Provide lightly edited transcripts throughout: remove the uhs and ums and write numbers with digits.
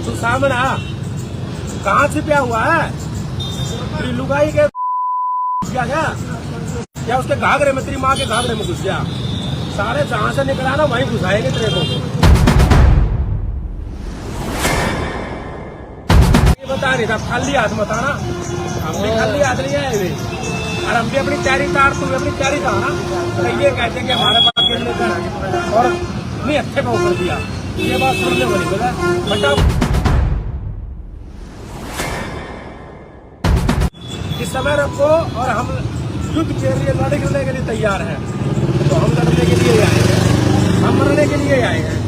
तू सामने आ, कहाँ छिपा हुआ है? तेरी लुगाई के क्या उसके घाघरे में, तेरी माँ के घाघरे में घुस गया? सारे जहां से निकला ना वहीं घुसाएंगे तेरे को। ये बता नहीं था खाली हाथ मत आना, हम भी खाली हाथ नहीं आए हुए, और हम भी अपनी तैयारी तार, तुम अपनी तैयारी था ना। तो ये कहते हैं कि हमारे पास खेलने का और नहीं अच्छे को कर दिया, ये बात सुनने वाली बोला बटा। इस समय रखो और हम युद्ध के लिए लड़ने के लिए तैयार हैं। तो हम लड़ने के लिए आए हैं, हम मरने के लिए आए हैं।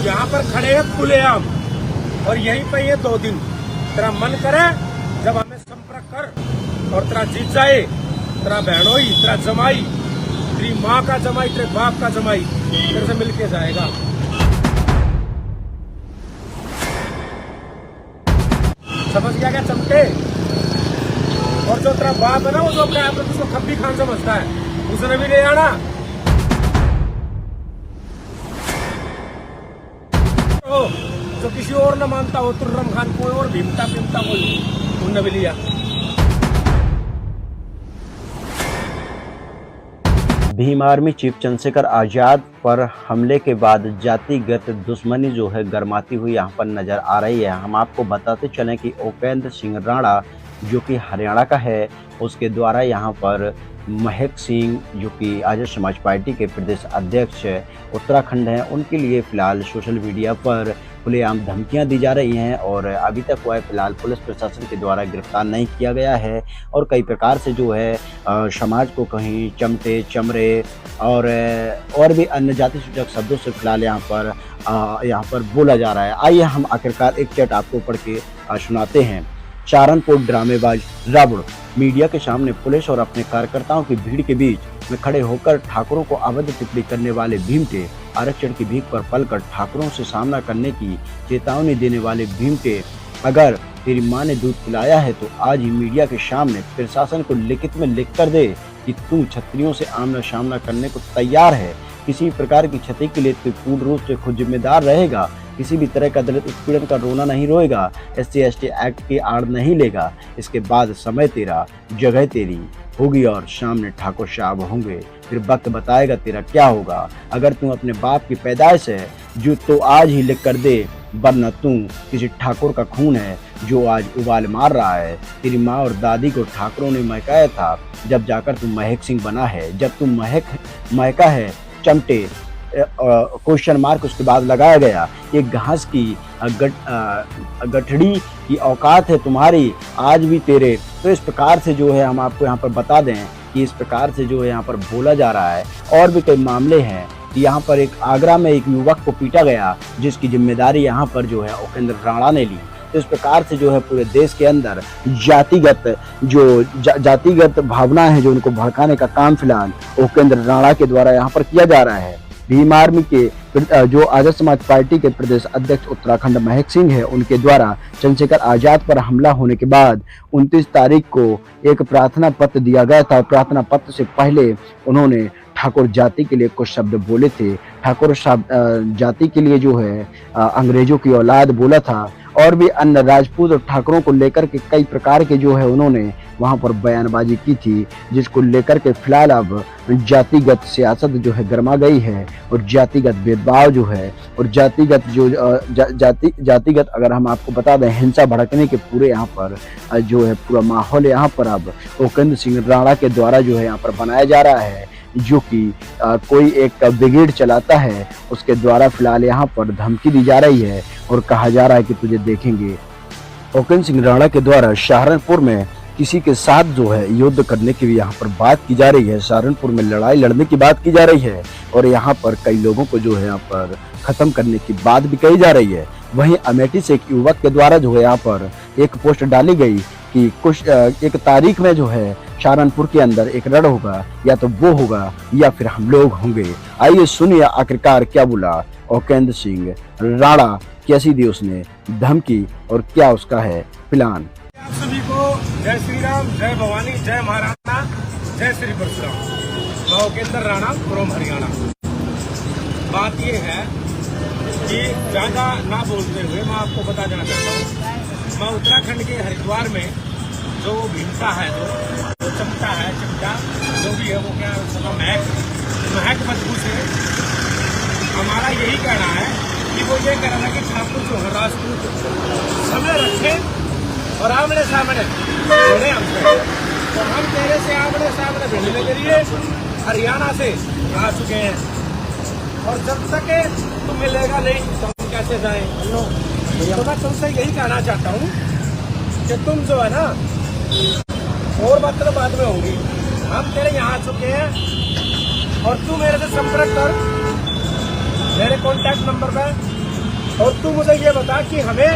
यहाँ पर खड़े हैं खुलेआम, और यहीं पे ये 2 दिन तेरा मन करे जब हमें संपर्क कर, और तेरा जीत जाए, तेरा बहनोई, तेरा जमाई, तेरी माँ का जमाई, तेरे बाप का जमाई तेरे से मिलके जाएगा। समझ गया क्या चमटे? और जो तेरा बाप है ना, वो जो अपने आप उसको खब्बी खान समझता है, उसने भी ले आना। जो किसी और न मानता हो, तुर्रम खान कोई और, भीमता पिमता कोई, उन्होंने भी लिया। भीम आर्मी चीफ चंद्रशेखर आजाद पर हमले के बाद जातिगत दुश्मनी जो है गरमाती हुई यहाँ पर नजर आ रही है। हम आपको बताते चलें कि उपेंद्र सिंह राणा जो कि हरियाणा का है, उसके द्वारा यहाँ पर महक सिंह जो कि आर्य समाज पार्टी के प्रदेश अध्यक्ष उत्तराखंड हैं, उनके लिए फिलहाल सोशल मीडिया पर खुलेआम धमकियां दी जा रही हैं, और अभी तक वह फिलहाल पुलिस प्रशासन के द्वारा गिरफ्तार नहीं किया गया है। और कई प्रकार से जो है समाज को कहीं चमटे, चमरे और भी अन्य जाति सूचक शब्दों से फिलहाल यहाँ पर बोला जा रहा है। आइए हम आखिरकार एक चैट आपको पढ़ के सुनाते हैं। सहारनपुर ड्रामेबाज रावण मीडिया के सामने पुलिस और अपने कार्यकर्ताओं की भीड़ के बीच में खड़े होकर ठाकुरों को अवैध टिप्पणी करने वाले भीमटे, आरक्षण की भीख पर पलकर ठाकुरों से सामना करने की चेतावनी देने वाले भीमटे, अगर तेरी माँ ने दूध पिलाया है तो आज ही मीडिया के सामने प्रशासन को लिखित में लिख कर दे कि तू क्षत्रियों से आमना सामना करने को तैयार है। किसी प्रकार की क्षति के लिए तू पूर्ण रूप से खुद जिम्मेदार रहेगा। किसी भी तरह का दलित उत्पीड़न का रोना नहीं रोएगा, SC/ST एक्ट की आड़ नहीं लेगा। इसके बाद समय तेरा, जगह तेरी होगी और सामने ठाकुर साहब होंगे, फिर वक्त बताएगा तेरा क्या होगा। अगर तू अपने बाप की पैदाइश है जो तो आज ही लिख कर दे, वरना तू किसी ठाकुर का खून है जो आज उबाल मार रहा है। तेरी माँ और दादी को ठाकुरों ने महकाया था, जब जाकर तू महक सिंह बना है। जब तू महका है चमटे, क्वेश्चन मार्क उसके बाद लगाया गया। एक घास की गठड़ी की औकात है तुम्हारी आज भी तेरे। तो इस प्रकार से जो है हम आपको यहाँ पर बता दें कि इस प्रकार से जो है यहाँ पर बोला जा रहा है। और भी कई मामले हैं कि यहाँ पर एक आगरा में एक युवक को पीटा गया, जिसकी जिम्मेदारी यहाँ पर जो है उपेंद्र राणा ने ली। तो इस प्रकार से जो है पूरे देश के अंदर जातिगत भावना है जो उनको भड़काने का काम फिलहाल उपेंद्र राणा के द्वारा यहाँ पर किया जा रहा है। भीम आर्मी के जो आर्य समाज पार्टी के प्रदेश अध्यक्ष उत्तराखंड महक सिंह है, उनके द्वारा चंद्रशेखर आजाद पर हमला होने के बाद 29 तारीख को एक प्रार्थना पत्र दिया गया था। प्रार्थना पत्र से पहले उन्होंने ठाकुर जाति के लिए कुछ शब्द बोले थे। ठाकुर जाति के लिए जो है अंग्रेजों की औलाद बोला था, और भी अन्य राजपूत और ठाकुरों को लेकर के कई प्रकार के जो है उन्होंने वहां पर बयानबाजी की थी, जिसको लेकर के फिलहाल अब जातिगत सियासत जो है गरमा गई है, और जातिगत भेदभाव जो है और जातिगत अगर हम आपको बता दें हिंसा भड़कने के पूरे यहाँ पर जो है पूरा माहौल यहाँ पर अब उपेंद्र सिंह राणा के द्वारा जो है यहाँ पर बनाया जा रहा है, जो कि कोई एक ब्रिगेड चलाता है, उसके द्वारा फिलहाल यहाँ पर धमकी दी जा रही है और कहा जा रहा है कि तुझे देखेंगे। उपेंद्र सिंह राणा के द्वारा सहारनपुर में किसी के साथ जो है युद्ध करने की भी यहाँ पर बात की जा रही है। सहारनपुर में लड़ाई लड़ने की बात की जा रही है, और यहाँ पर कई लोगों को जो है यहाँ पर खत्म करने की बात भी कही जा रही है। वहीं अमेठी से एक युवक के द्वारा जो है यहाँ पर एक पोस्ट डाली गई कि कुछ एक तारीख में जो है सहारनपुर के अंदर एक रण होगा, या तो वो होगा या फिर हम लोग होंगे। आइए सुनिए आखिरकार क्या बोला उपेंद्र सिंह राणा, कैसी दी उसने धमकी और क्या उसका है प्लान। आप सभी को जय श्री राम, जय भवानी, जय महाराणा, जय श्री परशुराम। मैं उपेंद्र राणा फ्रॉम हरियाणा। बात ये है कि ज़्यादा ना बोलते हुए मैं आपको बता देना चाहता हूँ, मैं उत्तराखंड के हरिद्वार में जो भीमता है, जो चमटा है, चमटा जो भी है, वो क्या उसका महक बदबू से हमारा यही कहना है कि वो ये कहना है कि ठाकुर जो है राजपूत समय रखें और आमने सामने भिड़े हमसे। तो हम तेरे से आमने सामने भिड़ने के लिए हरियाणा से आ चुके हैं, और जब तक तुम मिलेगा नहीं तो हम कैसे जाएं? तो मैं तुमसे यही कहना चाहता हूँ कि तुम जो है ना, और बात तो बाद में होगी, हम तेरे यहाँ आ चुके हैं और तू मेरे से संपर्क कर मेरे कॉन्टैक्ट नंबर पे, और तू मुझे ये बता कि हमें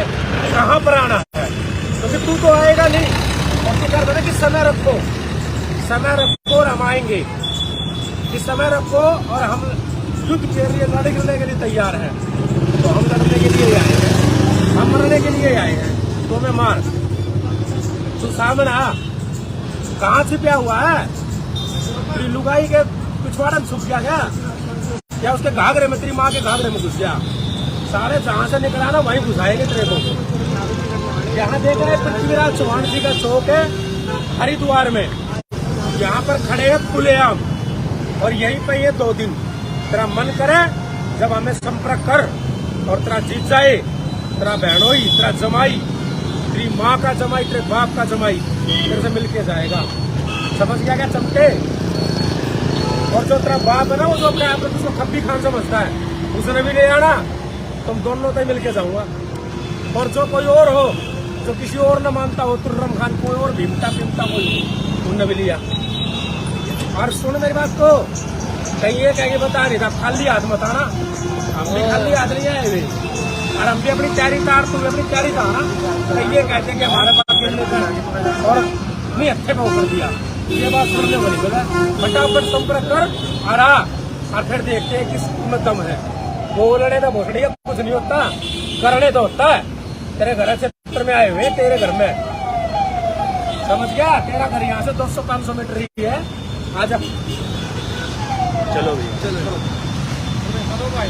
कहाँ पर आना है, क्योंकि तू तो आएगा नहीं। और तू कह रहा कि समय रखो और हम आएंगे, कि समय रखो और हम युद्ध के लिए लड़ने के लिए तैयार हैं। तो हम लड़ने के लिए आए हैं, हम मरने के लिए आए हैं, तो हमें मार। तू सामने आ, कहाँ छिपा हुआ है? तेरी लुगाई के पिछवाड़ा में छुप गया क्या उसके घाघरे में, तेरी माँ के घाघरे में घुस गया? सारे जहाँ से निकला ना वहीं घुसाएंगे तेरे को। यहाँ देख रहे पृथ्वीराज चौहान जी का चौक है हरिद्वार में, यहाँ पर खड़े हैं खुलेआम, और यहीं पे ये 2 दिन तेरा मन करे जब हमें संपर्क कर, और तेरा जीत जाए, तेरा बहनोई, तेरा जमाई, तेरी माँ का जमाई, तेरे बाप का जमाई तेरे से मिलके जाएगा। समझ गया क्या चमके? और जो तेरा बाप है ना, वो जो अपने आप को खब्बी खान समझता है, उसने भी ले आना, तुम दोनों तक मिलके जाऊंगा। और जो कोई और हो, जो किसी और न मानता हो, तुर्रम खान कोई और, भीमता कोई, उनने भी लिया। और सुन मेरी बात को, कहीं ये कह के बता नहीं था खाली हाथ मत आना, हम भी खाली हाथ नहीं आए हुए, और हम भी अपनी तैयारी तार, तुम अपनी तैयारी था ना। कहीं ये कहते कि हमारे पास खेलने का और नहीं अच्छे पे कर दिया, ये बात सुनने वाली बोला। फटाफट संपर्क कर और फिर देखते हैं किस में दम है। बोलने तो भोसड़ी कुछ नहीं होता, करने तो होता है। तेरे घर से में आए हुए, तेरे घर में, समझ गया? तेरा घर यहाँ से 200-500 मीटर ही है। आजा, चलो भैया, चलो भाई।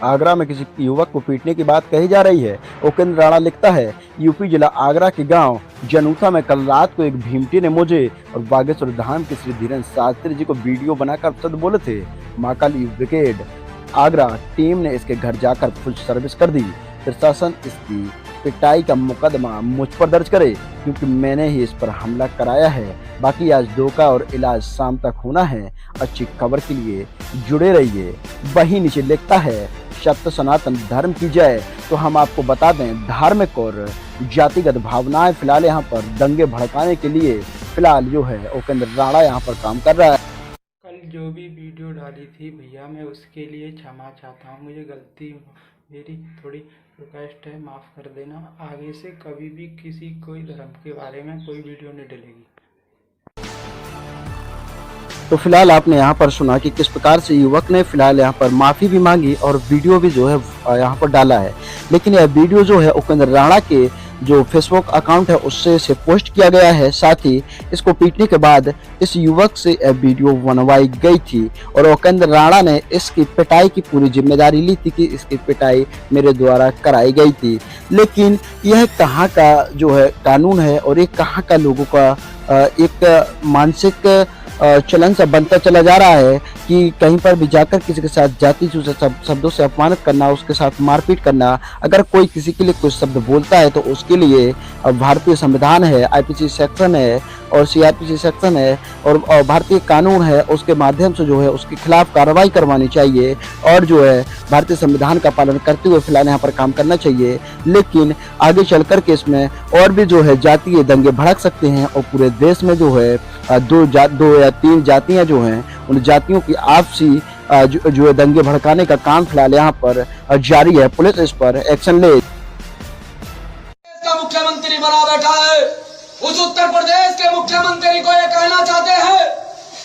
आगरा में किसी युवक को पीटने की बात कही जा रही है। उपेंद्र राणा लिखता है, यूपी जिला आगरा के गांव जनूथा में कल रात को एक भीमटी ने मुझे और बागेश्वर धाम के श्री धीरेन्द्र शास्त्री जी को वीडियो बनाकर शब्द बोले थे। महाकाली ब्रिगेड आगरा टीम ने इसके घर जाकर फुल सर्विस कर दी। प्रशासन इसकी पिटाई का मुकदमा मुझ पर दर्ज करे, क्योंकि मैंने ही इस पर हमला कराया है। बाकी आज धोखा और इलाज शाम तक होना है। अच्छी खबर के लिए जुड़े रहिए। वही नीचे लिखता है, सत्य सनातन धर्म की जय। तो हम आपको बता दें, धार्मिक और जातिगत भावनाएं फिलहाल यहाँ पर दंगे भड़काने के लिए फिलहाल जो है उपेंद्र राणा यहाँ पर काम कर रहा है। कल जो भी वीडियो डाली थी भैया, मैं उसके लिए क्षमा चाहता हूँ। मुझे गलती, मेरी थोड़ी रिक्वेस्ट है, माफ़ कर देना। आगे से कभी भी किसी कोई धर्म के बारे में कोई वीडियो नहीं डलेगी। तो फिलहाल आपने यहाँ पर सुना कि किस प्रकार से युवक ने फिलहाल यहाँ पर माफ़ी भी मांगी और वीडियो भी जो है यहाँ पर डाला है। लेकिन यह वीडियो जो है उपेंद्र राणा के जो फेसबुक अकाउंट है उससे इसे पोस्ट किया गया है। साथ ही इसको पीटने के बाद इस युवक से यह वीडियो बनवाई गई थी और उपेंद्र राणा ने इसकी पिटाई की पूरी जिम्मेदारी ली थी कि इसकी पिटाई मेरे द्वारा कराई गई थी। लेकिन यह कहाँ का जो है कानून है और ये कहाँ का लोगों का एक मानसिक चलन सा बनता चला जा रहा है कि कहीं पर भी जाकर किसी के साथ जाति शब्दों से अपमानित करना, उसके साथ मारपीट करना। अगर कोई किसी के लिए कुछ शब्द बोलता है तो उसके लिए भारतीय संविधान है, आईपीसी सेक्शन है और सीआरपीसी सेक्शन है और भारतीय कानून है, उसके माध्यम से जो है उसके खिलाफ कार्रवाई करवानी चाहिए और जो है भारतीय संविधान का पालन करते हुए फिलहाल यहाँ पर काम करना चाहिए। लेकिन आगे चल कर के इसमें और भी जो है जातीय दंगे भड़क सकते हैं और पूरे देश में जो है दो या तीन जातियां जो हैं उन जातियों की आपसी जो है दंगे भड़काने का काम फिलहाल यहाँ पर जारी है। पुलिस इस पर एक्शन ले। मुख्यमंत्री बना बैठा है, उस उत्तर प्रदेश के मुख्यमंत्री को ये कहना चाहते हैं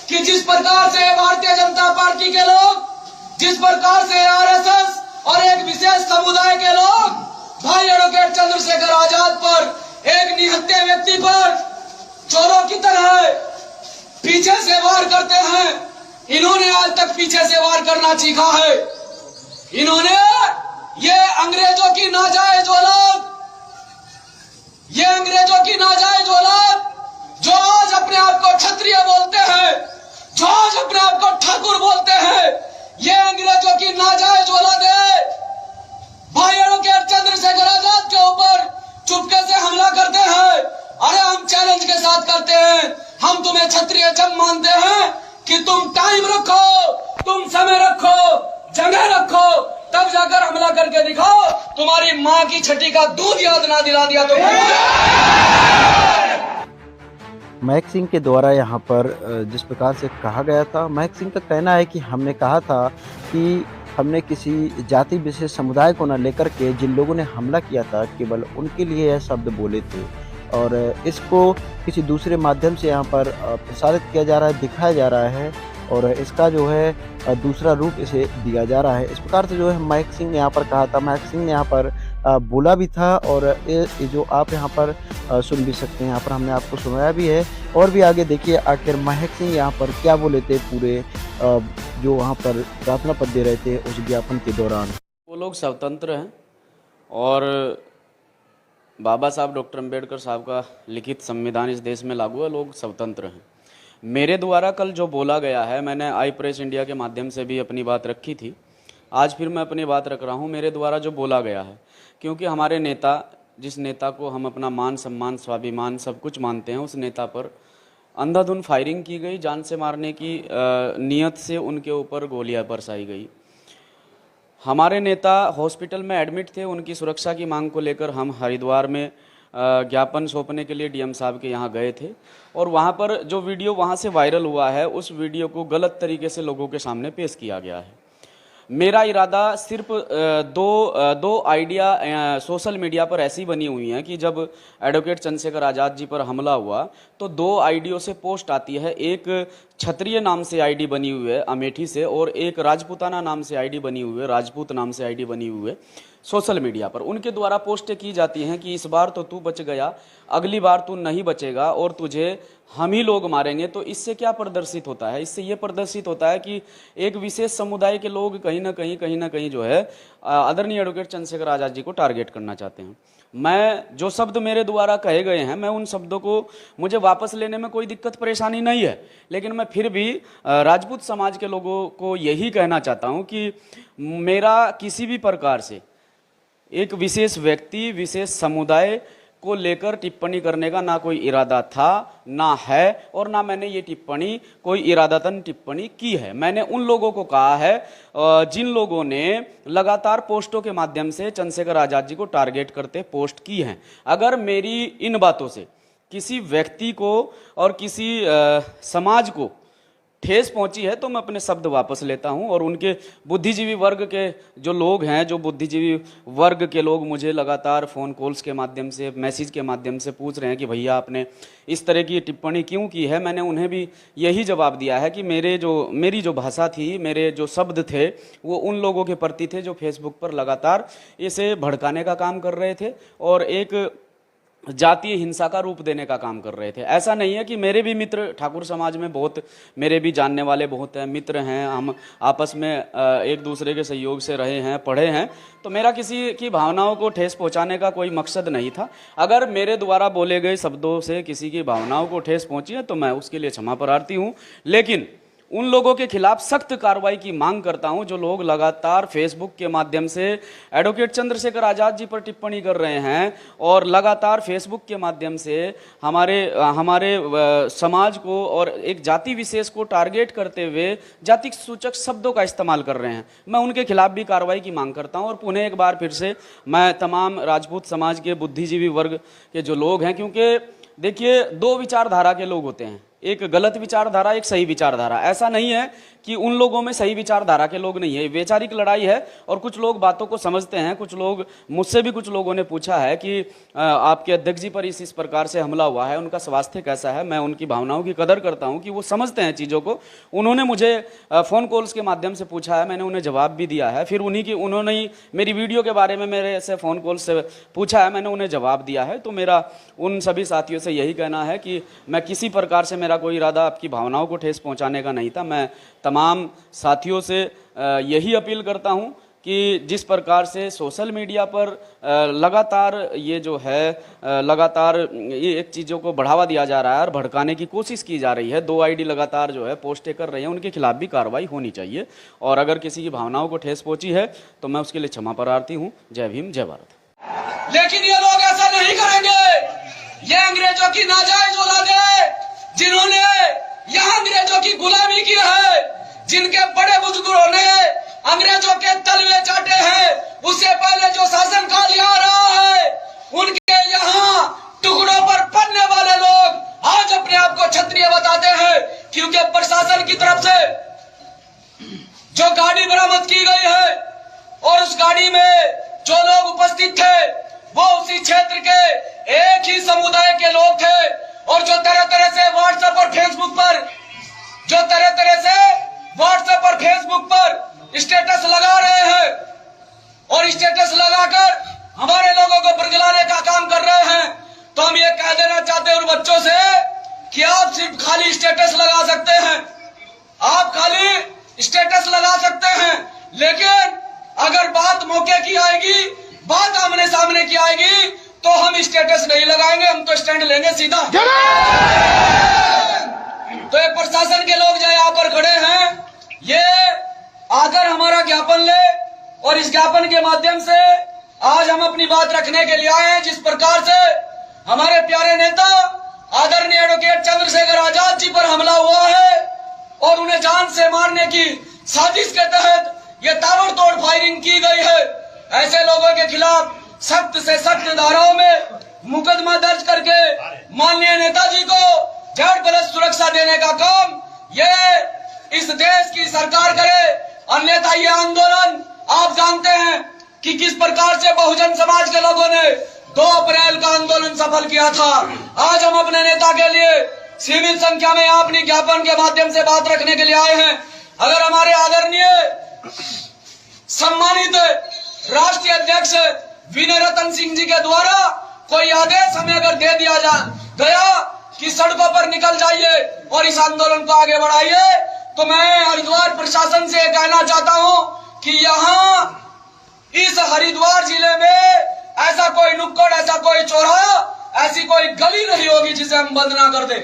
कि जिस प्रकार से भारतीय जनता पार्टी के लोग, जिस प्रकार से आरएसएस और एक विशेष समुदाय के लोग भाई एडवोकेट चंद्रशेखर आजाद पर, एक निहत्थे व्यक्ति पर चोरों की तरह पीछे से वार करते हैं। इन्होंने आज तक पीछे से वार करना सीखा है। इन्होंने ये अंग्रेजों की नाजायज औलाद, ये अंग्रेजों की नाजायज औलाद जो आज अपने आप को क्षत्रिय बोलते हैं, जो आज अपने आप को ठाकुर बोलते हैं, ये अंग्रेजों की नाजायज औलाद है। भाई एडवोकेट चंद्रशेखर आजाद के ऊपर चुपके से हमला करते हैं। अरे हम चैलेंज के साथ करते हैं, हम तुम्हें क्षत्रिय जब मानते हैं कि तुम टाइम रखो, तुम समय रखो, जगह रखो, तब जाकर हमला करके दिखाओ। तुम्हारी माँ की छठी का दूध याद ना दिला दिया तो महक सिंह के द्वारा यहाँ पर जिस प्रकार से कहा गया था, महक सिंह का कहना है कि हमने कहा था कि हमने किसी जाति विशेष समुदाय को न लेकर के जिन लोगों ने हमला किया था केवल उनके लिए यह शब्द बोले थे और इसको किसी दूसरे माध्यम से यहाँ पर प्रसारित किया जा रहा है, दिखाया जा रहा है और इसका जो है दूसरा रूप इसे दिया जा रहा है। इस प्रकार से जो है महक सिंह ने यहाँ पर कहा था, महक सिंह ने यहाँ पर बोला भी था और ये जो आप यहाँ पर सुन भी सकते हैं, यहाँ पर हमने आपको सुनाया भी है। और भी आगे देखिए आखिर महक सिंह यहाँ पर क्या बोले थे पूरे जो वहाँ पर प्रार्थना पद दे रहे थे उस ज्ञापन के दौरान। वो लोग स्वतंत्र हैं और बाबा साहब डॉक्टर अंबेडकर साहब का लिखित संविधान इस देश में लागू है, लोग स्वतंत्र हैं। मेरे द्वारा कल जो बोला गया है, मैंने आई प्रेस इंडिया के माध्यम से भी अपनी बात रखी थी, आज फिर मैं अपनी बात रख रहा हूँ। मेरे द्वारा जो बोला गया है, क्योंकि हमारे नेता, जिस नेता को हम अपना मान सम्मान स्वाभिमान सब कुछ मानते हैं, उस नेता पर अंधाधुंध फायरिंग की गई, जान से मारने की नीयत से उनके ऊपर गोलियां बरसाई गई। हमारे नेता हॉस्पिटल में एडमिट थे, उनकी सुरक्षा की मांग को लेकर हम हरिद्वार में ज्ञापन सौंपने के लिए डीएम साहब के यहाँ गए थे और वहाँ पर जो वीडियो वहाँ से वायरल हुआ है, उस वीडियो को गलत तरीके से लोगों के सामने पेश किया गया है। मेरा इरादा सिर्फ दो आइडिया सोशल मीडिया पर ऐसी बनी हुई हैं कि जब एडवोकेट चंद्रशेखर आज़ाद जी पर हमला हुआ तो 2 आईडियों से पोस्ट आती है। एक क्षत्रिय नाम से आईडी बनी हुई है अमेठी से और एक राजपूताना नाम से आईडी बनी हुई है, राजपूत नाम से आईडी बनी हुई है सोशल मीडिया पर। उनके द्वारा पोस्टें की जाती हैं कि इस बार तो तू बच गया, अगली बार तू नहीं बचेगा और तुझे हम ही लोग मारेंगे। तो इससे क्या प्रदर्शित होता है? इससे ये प्रदर्शित होता है कि एक विशेष समुदाय के लोग कहीं ना कहीं जो है आदरणीय एडवोकेट चंद्रशेखर आज़ाद जी को टारगेट करना चाहते हैं। मैं जो शब्द मेरे द्वारा कहे गए हैं, मैं उन शब्दों को मुझे वापस लेने में कोई दिक्कत परेशानी नहीं है, लेकिन मैं फिर भी राजपूत समाज के लोगों को यही कहना चाहता हूं कि मेरा किसी भी प्रकार से एक विशेष व्यक्ति, विशेष समुदाय को लेकर टिप्पणी करने का ना कोई इरादा था, ना है और ना मैंने ये टिप्पणी कोई इरादतन टिप्पणी की है। मैंने उन लोगों को कहा है जिन लोगों ने लगातार पोस्टों के माध्यम से चंद्रशेखर आज़ाद जी को टारगेट करते पोस्ट की हैं। अगर मेरी इन बातों से किसी व्यक्ति को और किसी समाज को ठेस पहुंची है तो मैं अपने शब्द वापस लेता हूं। और उनके बुद्धिजीवी वर्ग के जो लोग हैं, जो बुद्धिजीवी वर्ग के लोग मुझे लगातार फ़ोन कॉल्स के माध्यम से, मैसेज के माध्यम से पूछ रहे हैं कि भैया आपने इस तरह की टिप्पणी क्यों की है। मैंने उन्हें भी यही जवाब दिया है कि मेरी जो भाषा थी, मेरे जो शब्द थे वो उन लोगों के प्रति थे जो फेसबुक पर लगातार इसे भड़काने का काम कर रहे थे और एक जातीय हिंसा का रूप देने का काम कर रहे थे। ऐसा नहीं है कि मेरे भी मित्र ठाकुर समाज में बहुत, मेरे भी जानने वाले बहुत हैं, मित्र हैं, हम आपस में एक दूसरे के सहयोग से रहे हैं, पढ़े हैं, तो मेरा किसी की भावनाओं को ठेस पहुंचाने का कोई मकसद नहीं था। अगर मेरे द्वारा बोले गए शब्दों से किसी की भावनाओं को ठेस पहुंची है तो मैं उसके लिए क्षमा प्रार्थी हूं, लेकिन उन लोगों के खिलाफ सख्त कार्रवाई की मांग करता हूं जो लोग लगातार फेसबुक के माध्यम से एडवोकेट चंद्रशेखर आज़ाद जी पर टिप्पणी कर रहे हैं और लगातार फेसबुक के माध्यम से हमारे समाज को और एक जाति विशेष को टारगेट करते हुए जाति सूचक शब्दों का इस्तेमाल कर रहे हैं। मैं उनके खिलाफ भी कार्रवाई की मांग करता हूं और पुनः एक बार फिर से मैं तमाम राजपूत समाज के बुद्धिजीवी वर्ग के जो लोग हैं, क्योंकि देखिए 2 विचारधारा के लोग होते हैं, एक गलत विचारधारा, एक सही विचारधारा। ऐसा नहीं है कि उन लोगों में सही विचारधारा के लोग नहीं है, वैचारिक लड़ाई है। और कुछ लोग बातों को समझते हैं, कुछ लोग, मुझसे भी कुछ लोगों ने पूछा है कि आपके अध्यक्ष जी पर इस प्रकार से हमला हुआ है, उनका स्वास्थ्य कैसा है। मैं उनकी भावनाओं की कदर करता हूं कि वो समझते हैं चीज़ों को। उन्होंने मुझे फ़ोन कॉल्स के माध्यम से पूछा है, मैंने उन्हें जवाब भी दिया है। फिर उन्होंने ही मेरी वीडियो के बारे में मेरे से फ़ोन कॉल से पूछा है, मैंने उन्हें जवाब दिया है। तो मेरा उन सभी साथियों से यही कहना है कि मैं किसी प्रकार से, मेरा कोई इरादा आपकी भावनाओं को ठेस पहुंचाने का नहीं था। मैं तमाम साथियों से यही अपील करता हूं कि जिस प्रकार से सोशल मीडिया पर लगातार ये जो है लगातार ये एक चीज़ों को बढ़ावा दिया जा रहा है और भड़काने की कोशिश की जा रही है, 2 आईडी लगातार जो है पोस्टें कर रहे हैं, उनके खिलाफ भी कार्रवाई होनी चाहिए। और अगर किसी की भावनाओं को ठेस पहुंची है तो मैं उसके लिए क्षमा प्रार्थी हूँ। जय भीम, जय भारत। लेकिन ये लोग ऐसा नहीं करेंगे। ये अंग्रेजों की नाजायज औलादे, जिन्होंने यहाँ अंग्रेजों की गुलामी की है, जिनके बड़े बुजुर्गों ने अंग्रेजों के तलवे चाटे हैं, उससे पहले जो शासन काल यहाँ रहा है, उनके यहाँ टुकड़ों पर पड़ने वाले लोग आज अपने आप को क्षत्रिय बताते हैं, क्योंकि प्रशासन की तरफ से जो गाड़ी बरामद की गई है और उस गाड़ी में जो लोग उपस्थित थे वो उसी क्षेत्र के एक ही समुदाय के लोग थे। और जो तरह तरह से व्हाट्सएप और फेसबुक पर स्टेटस लगा रहे हैं और स्टेटस लगाकर हमारे लोगों को बरगलाने का काम कर रहे हैं। तो हम ये कह देना चाहते हैं उन बच्चों से कि आप सिर्फ खाली स्टेटस लगा सकते हैं, आप खाली स्टेटस लगा सकते हैं, लेकिन अगर बात मौके की आएगी, बात आमने सामने की आएगी, तो हम स्टेटस नहीं लगाएंगे, हम तो स्टैंड लेंगे सीधा। तो ये प्रशासन के लोग जो यहाँ पर खड़े हैं, ये आकर हमारा ज्ञापन ले और इस ज्ञापन के माध्यम से आज हम अपनी बात रखने के लिए आए हैं। जिस प्रकार से हमारे प्यारे नेता आदरणीय एडवोकेट चंद्रशेखर आजाद जी पर हमला हुआ है और उन्हें जान से मारने की साजिश के तहत ये ताबड़तोड़ फायरिंग की गई है, ऐसे लोगों के खिलाफ सख्त से सख्त धाराओं में मुकदमा दर्ज करके माननीय नेताजी को जेड प्लस सुरक्षा देने का काम ये इस देश की सरकार करे। अन्यथा ये आंदोलन आप जानते हैं कि किस प्रकार से बहुजन समाज के लोगों ने 2 अप्रैल का आंदोलन सफल किया था। आज हम अपने नेता के लिए सीमित संख्या में यहाँ अपनी ज्ञापन के माध्यम से बात रखने के लिए आए हैं। अगर हमारे आदरणीय सम्मानित राष्ट्रीय अध्यक्ष विनय रतन सिंह जी के द्वारा कोई आदेश हमें अगर दे दिया गया कि सड़कों पर निकल जाइए और इस आंदोलन को आगे बढ़ाइए, तो मैं हरिद्वार प्रशासन से कहना चाहता हूं कि यहाँ इस हरिद्वार जिले में ऐसा कोई नुक्कड़, ऐसा कोई चौराहा, ऐसी कोई गली नहीं होगी जिसे हम बंद ना कर दे।